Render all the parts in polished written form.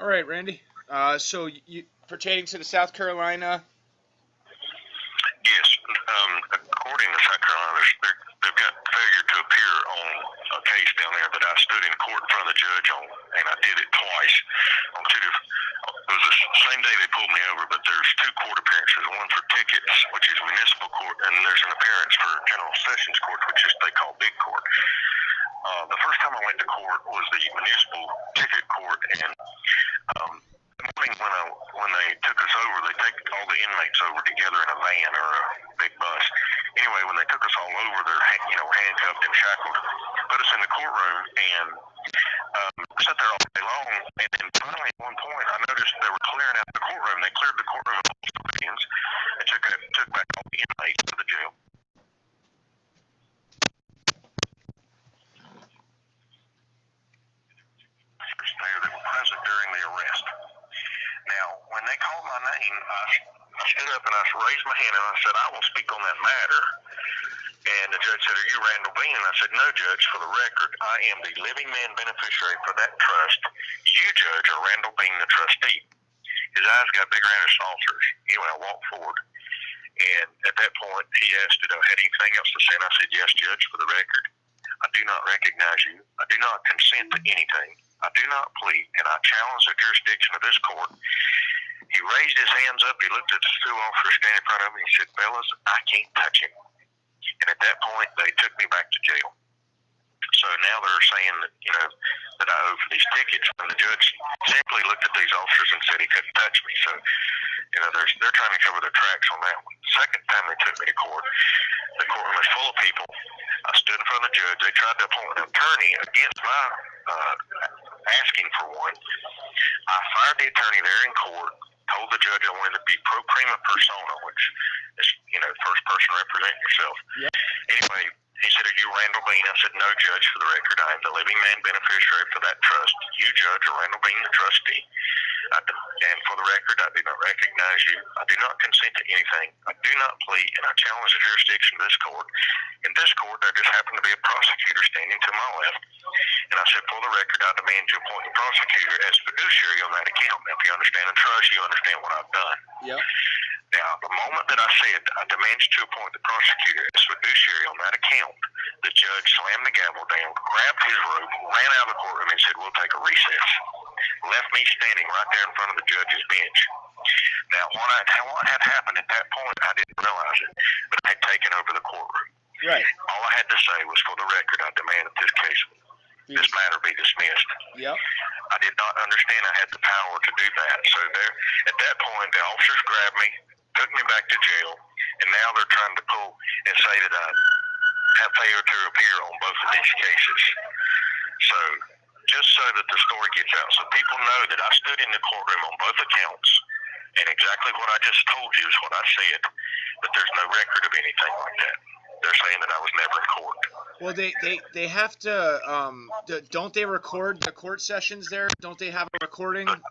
All right, Randy. So you pertaining to the South Carolina. Yes, according to South Carolina, they've got failure to appear on a case down there that I stood in court in front of the judge on, and I did it twice on two different. It was the same day they pulled me over, but there's two court appearances, one for tickets, which is municipal court, and there's an appearance for general sessions court, which is they call big court. The first time I went to court was the municipal ticket court, and the morning when they took us over, they take all the inmates over together in a van or a big bus. Anyway, when they took us all over, they're handcuffed and shackled, put us in the courtroom, and sat there all day long. And then finally, at one point, I noticed they were clearing out the courtroom. They cleared the courtroom of all civilians and took back all the inmates to the jail. There that were present during the arrest. Now, when they called my name, I stood up and I raised my hand and I said, "I will speak on that matter." And the judge said, "Are you Randall Beane?" And I said, "No, Judge. For the record, I am the living man beneficiary for that trust. You, Judge, are Randall Beane, the trustee." His eyes got bigger than his saucers. Anyway, I walked forward, and at that point, he asked if I had anything else to say, and I said, "Yes, Judge. For the record, I do not recognize you. I do not consent to anything. I do not plead, and I challenge the jurisdiction of this court." He raised his hands up. He looked at the two officers standing in front of him. He said, "Fellas, I can't touch him." And at that point, they took me back to jail. So now they're saying that I owe for these tickets. And the judge simply looked at these officers and said he couldn't touch me. So, they're trying to cover their tracks on that one. Second time they took me to court, the courtroom was full of people. I stood in front of the judge. They tried to appoint an attorney against my asking for one. I fired the attorney there in court, told the judge I wanted to be pro prima persona, which is, first person representing yourself. Yep. Anyway, he said, "Are you Randall Beane?" I said, "No, Judge. For the record, I am the living man beneficiary for that trust. You, Judge, are Randall Beane, the trustee. And for the record, I do not recognize you. I do not consent to anything. I do not plead, and I challenge the jurisdiction of this court. In this court, there just happened to be a prosecutor standing to my left. And I said, for the record, I demand you appoint the prosecutor as fiduciary on that account. Now, if you understand and trust, you understand what I've done." Yep. Now, the moment that I said I demand you to appoint the prosecutor as fiduciary on that account, the judge slammed the gavel down, grabbed his robe, ran out of the courtroom, and said, "We'll take a recess." Left me standing right there in front of the judge's bench. Now, what had happened at that point, I didn't realize it, but I had taken over the courtroom. Right. All I had to say was, for the record, I demand that this matter be dismissed. Yep. I did not understand I had the power to do that. So there, at that point, the officers grabbed me, took me back to jail, and now they're trying to pull and say that I have failure to appear on both of these cases. So, just so that the story gets out, so people know that I stood in the courtroom on both accounts, and exactly what I just told you is what I said, but there's no record of anything like that. They're saying that I was never in court. Well, they have to, don't they record the court sessions there? Don't they have a recording? The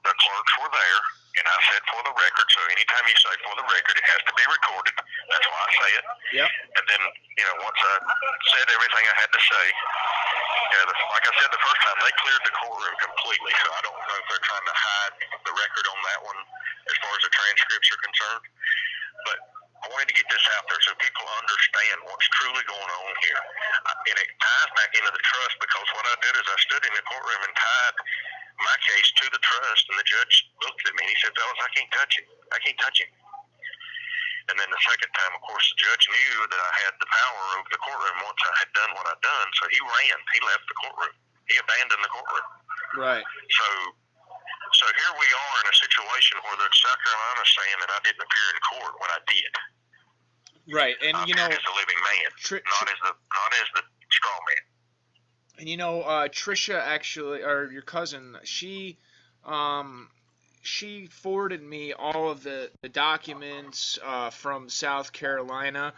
clerks were there, and I said for the record, so anytime you say for the record, it has to be recorded. That's why I say it. Yep. And then, once I said everything I had to say, like I said the first time, they cleared the courtroom completely, so I don't know if they're trying to hide the record on that one as far as the transcripts are concerned. But I wanted to get this out there so people understand what's truly going on here. And it ties back into the trust, because what I did is I stood in the courtroom and tied my case to the trust, and the judge looked at me and he said, "Fellas, I can't touch him. I can't touch him." And then the second time, of course, the judge knew that I had the power over the courtroom once I had done what I'd done, so he ran. He left the courtroom. He abandoned the courtroom. Right. So here we are in a situation where the South Carolina is saying that I didn't appear in court when I did. Right, and I appeared as a living man, not as the straw man. And Trisha actually, or your cousin, she forwarded me all of the documents from South Carolina.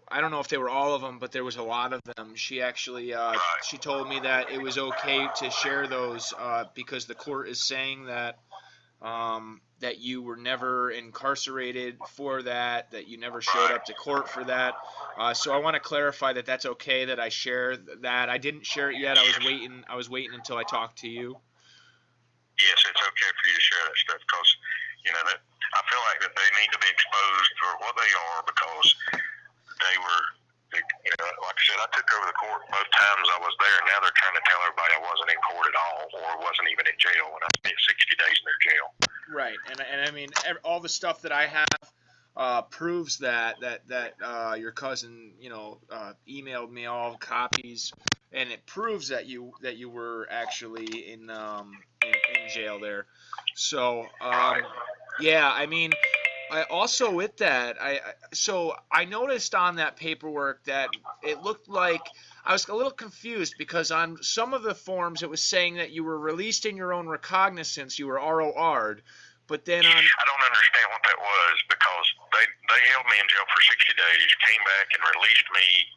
I don't know if they were all of them, but there was a lot of them. She actually she told me that it was okay to share those because the court is saying that that you were never incarcerated for that you never showed up to court for that. So I want to clarify that that's okay that I share that. I didn't share it yet. I was waiting until I talked to you. yes, it's okay for you to share that stuff because, that I feel like that they need to be exposed for what they are because they were, like I said, I took over the court both times I was there, and now they're trying to tell everybody I wasn't in court at all or wasn't even in jail when I spent 60 days in their jail. Right, and I mean, all the stuff that I have proves that your cousin, emailed me all copies, and it proves that you were actually in jail there. So yeah, I mean, I also with that, I noticed on that paperwork that it looked like I was a little confused because on some of the forms it was saying that you were released in your own recognizance, you were ROR'd, but then on I don't understand what that was because they held me in jail for 60 days, came back and released me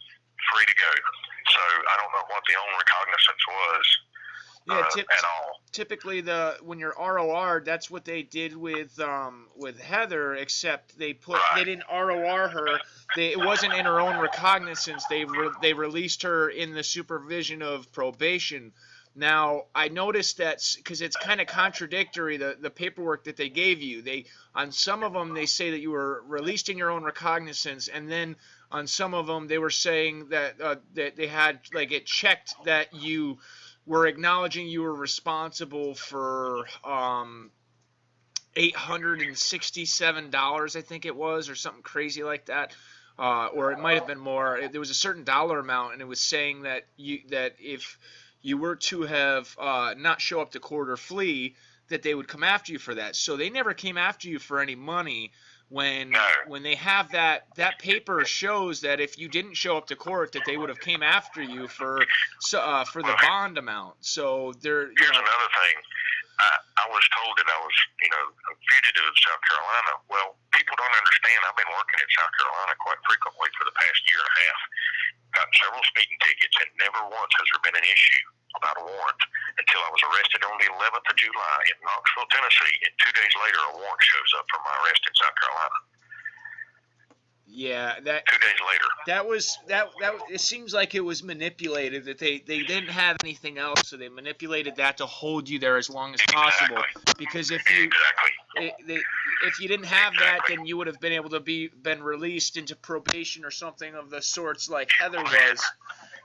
free to go. So I don't know what the own recognizance was. At all. Typically, when you're ROR, that's what they did with Heather, except they didn't ROR her. It wasn't in her own recognizance. They released her in the supervision of probation. Now I noticed that because it's kind of contradictory the paperwork that they gave you. On some of them they say that you were released in your own recognizance, and then on some of them they were saying that that they had it checked that you were acknowledging you were responsible for $867, I think it was, or something crazy like that, or it might have been more. There was a certain dollar amount, and it was saying that if you were to have not show up to court or flee, that they would come after you for that. So they never came after you for any money. When they have that paper shows that if you didn't show up to court, that they would have came after you for the bond amount. So they're here's another thing. I was told that I was a fugitive of South Carolina. Well, people don't understand. I've been working in South Carolina quite frequently for the past year and a half. Got several speeding tickets, and never once has there been an issue about a warrant until I was arrested on the 11th of July in Knoxville, Tennessee, and 2 days later a warrant shows up for my arrest in South Carolina. Yeah, 2 days later. That it seems like it was manipulated, that they didn't have anything else, so they manipulated that to hold you there as long as possible. Because if you didn't have that, then you would have been able to been released into probation or something of the sorts like Heather was.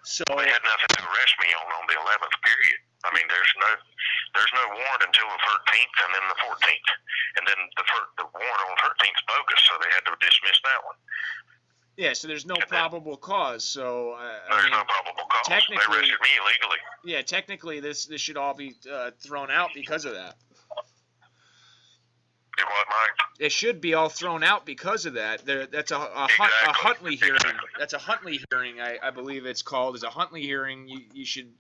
So they had nothing to arrest me on the 11th period. I mean, there's no warrant until the 13th and then the 14th, and then the warrant on the 13th is bogus, so they had to dismiss that one. Yeah, so there's no probable cause. So there's no probable cause. They arrested me illegally. Yeah, technically this should all be thrown out because of that. What, Mike? It should be all thrown out because of that. That's a Huntley hearing. Exactly. That's a Huntley hearing, I believe it's called. It's a Huntley hearing. You should.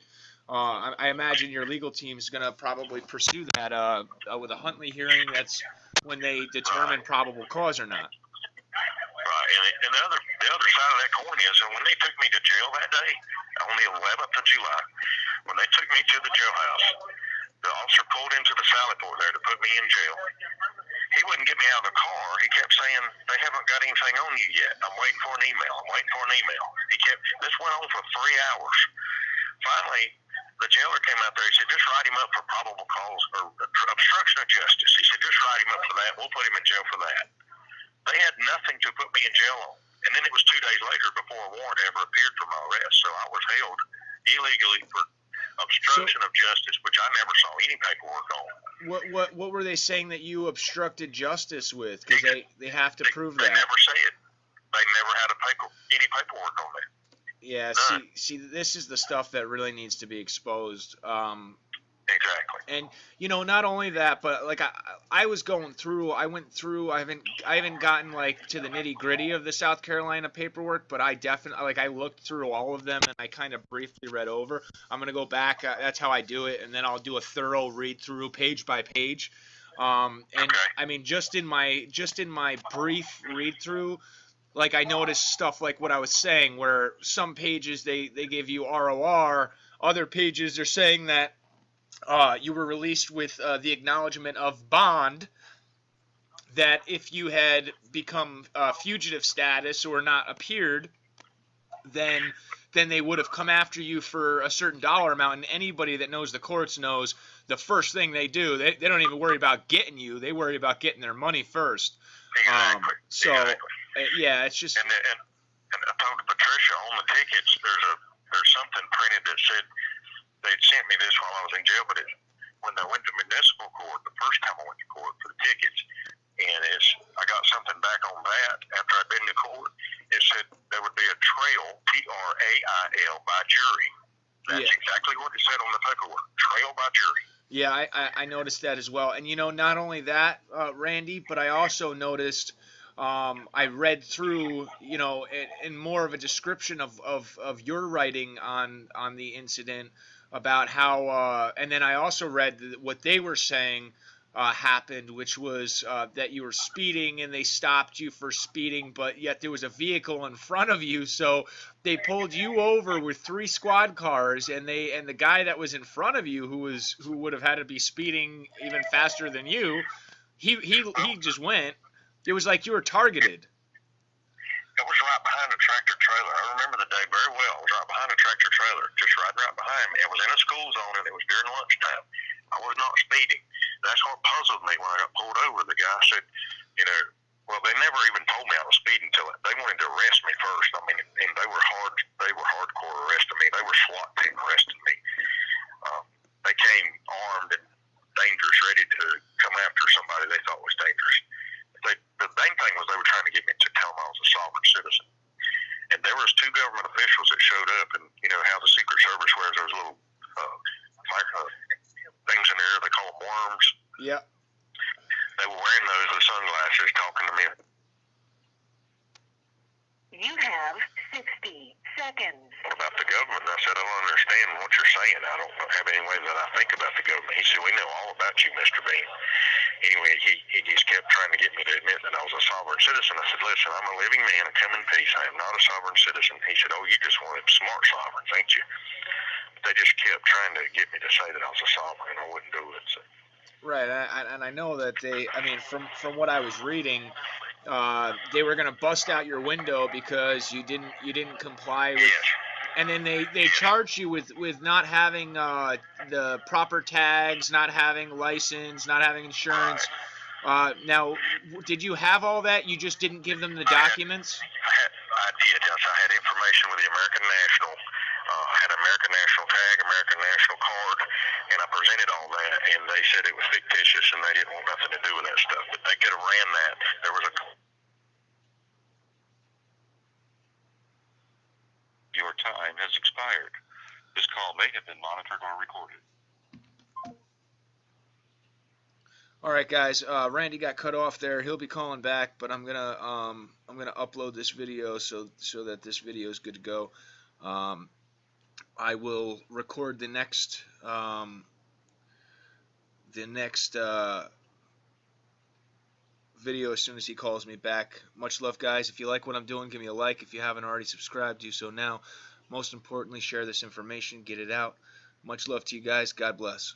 I imagine your legal team is going to probably pursue that with a Huntley hearing. That's when they determine probable cause or not. Right, and the other side of that coin is that when they took me to jail that day, on the 11th of July, when they took me to the jailhouse, the officer pulled into the sally port there to put me in jail. He wouldn't get me out of the car. He kept saying, they haven't got anything on you yet. I'm waiting for an email. This went on for 3 hours. Finally, the jailer came out there. He said, just write him up for probable cause or obstruction of justice. He said, just write him up for that. We'll put him in jail for that. They had nothing to put me in jail on. And then it was 2 days later before a warrant ever appeared for my arrest. So I was held illegally for obstruction of justice, which I never saw any paperwork on. What were they saying that you obstructed justice with? Because they have to prove that. They never said. They never had any paperwork on that. Yeah, see, this is the stuff that really needs to be exposed. Exactly. And not only that, but like I went through. I haven't gotten like to the nitty gritty of the South Carolina paperwork, but I definitely I looked through all of them and I kind of briefly read over. I'm gonna go back. That's how I do it, and then I'll do a thorough read through page by page. And okay. I mean, just in my brief read through, like I noticed stuff like what I was saying, where some pages they give you ROR, other pages they're saying that you were released with the acknowledgement of bond, that if you had become fugitive status or not appeared, then then they would have come after you for a certain dollar amount. And anybody that knows the courts knows the first thing they do, they don't even worry about getting you. They worry about getting their money first. Exactly. Yeah, it's just. And I told Patricia on the tickets, there's something printed that said they'd sent me this while I was in jail, but when I went to municipal court, the first time I went to court for the tickets, and I got something back on that after I'd been to court. It said there would be a trail, Trail, by jury. That's exactly what it said on the paperwork, trail by jury. Yeah, I noticed that as well. And, not only that, Randy, but I also noticed, I read through, in more of a description of your writing on the incident about how, and then I also read what they were saying happened, which was that you were speeding and they stopped you for speeding, but yet there was a vehicle in front of you, so they pulled you over with 3 squad cars, and the guy that was in front of you, who would have had to be speeding even faster than you, he just went. It was like you were targeted. It was right behind a tractor trailer. I remember the day very well. It was right behind a tractor trailer, just riding right behind me. It was in a school zone, and it was during lunchtime. I was not speeding. That's what puzzled me when I got pulled over. The guy said, well, they never even told me I was speeding till it. They wanted to arrest me first. I mean, and they were hardcore arresting me. They were SWAT team arresting me. They came armed and dangerous, ready to come after somebody they thought was dangerous. The main thing was they were trying to get me to tell them I was a sovereign citizen. And there was 2 government officials that showed up, and how the Secret Service wears those little things in the air, they call them worms. Yeah. They were wearing those with sunglasses, talking to me. You have 60 seconds. What about the government? And I said, I don't understand what you're saying. I don't have any way that I think about the government. He said, we know all about you, Mr. Beane. Anyway, he just kept trying to get me to admit that I was a sovereign citizen. I said, listen, I'm a living man. I come in peace. I am not a sovereign citizen. He said, oh, you just wanted smart sovereigns, ain't you? But they just kept trying to get me to say that I was a sovereign, and I wouldn't do it. So. Right, and I know that from what I was reading, they were going to bust out your window because you didn't comply with. Yes. And then they charged you with not having the proper tags, not having license, not having insurance. Now, did you have all that? You just didn't give them the documents? I did, yes. I had information with the American National. I had an American National tag, American National card, and I presented all that, and they said it was fictitious and they didn't want nothing to do with that stuff. But they could have ran that. There was a... Your time has expired. This call may have been monitored or recorded. All right, guys. Randy got cut off there. He'll be calling back, but I'm gonna upload this video so that this video is good to go. I will record the next video as soon as he calls me back. Much love, guys. If you like what I'm doing, give me a like. If you haven't already subscribed, do so now. Most importantly, share this information, get it out. Much love to you guys. God bless.